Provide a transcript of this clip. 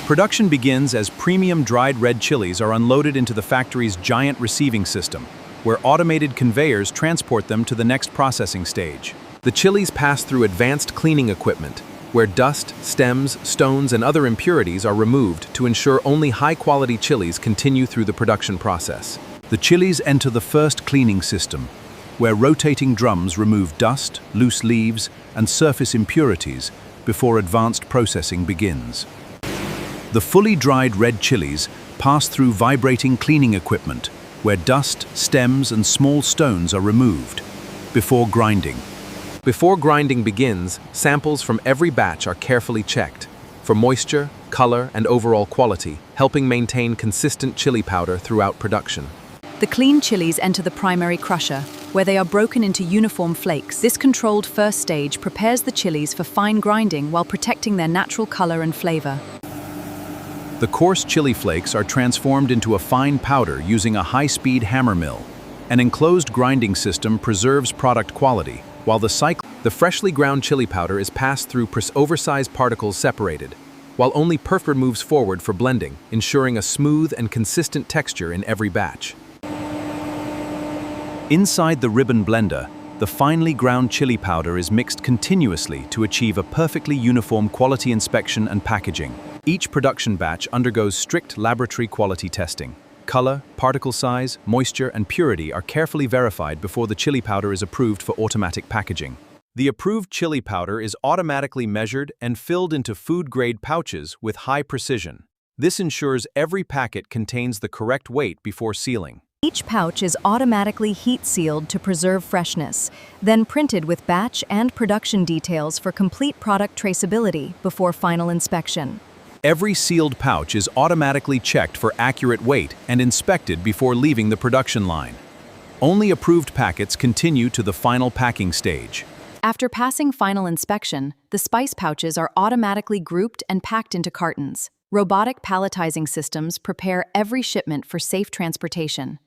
Production begins as premium dried red chilies are unloaded into the factory's giant receiving system, where automated conveyors transport them to the next processing stage. The chilies pass through advanced cleaning equipment, where dust, stems, stones, and other impurities are removed to ensure only high-quality chilies continue through the production process. The chilies enter the first cleaning system, where rotating drums remove dust, loose leaves, and surface impurities before advanced processing begins. The fully dried red chilies pass through vibrating cleaning equipment, where dust, stems, and small stones are removed, before grinding. Before grinding begins, samples from every batch are carefully checked for moisture, color, and overall quality, helping maintain consistent chili powder throughout production. The clean chilies enter the primary crusher, where they are broken into uniform flakes. This controlled first stage prepares the chilies for fine grinding while protecting their natural color and flavor. The coarse chili flakes are transformed into a fine powder using a high-speed hammer mill. An enclosed grinding system preserves product quality, while the freshly ground chili powder is passed through oversized particles separated, while only perf moves forward for blending, ensuring a smooth and consistent texture in every batch. Inside the ribbon blender, the finely ground chili powder is mixed continuously to achieve a perfectly uniform quality inspection and packaging. Each production batch undergoes strict laboratory quality testing. Color, particle size, moisture, and purity are carefully verified before the chili powder is approved for automatic packaging. The approved chili powder is automatically measured and filled into food-grade pouches with high precision. This ensures every packet contains the correct weight before sealing. Each pouch is automatically heat-sealed to preserve freshness, then printed with batch and production details for complete product traceability before final inspection. Every sealed pouch is automatically checked for accurate weight and inspected before leaving the production line. Only approved packets continue to the final packing stage. After passing final inspection, the spice pouches are automatically grouped and packed into cartons. Robotic palletizing systems prepare every shipment for safe transportation.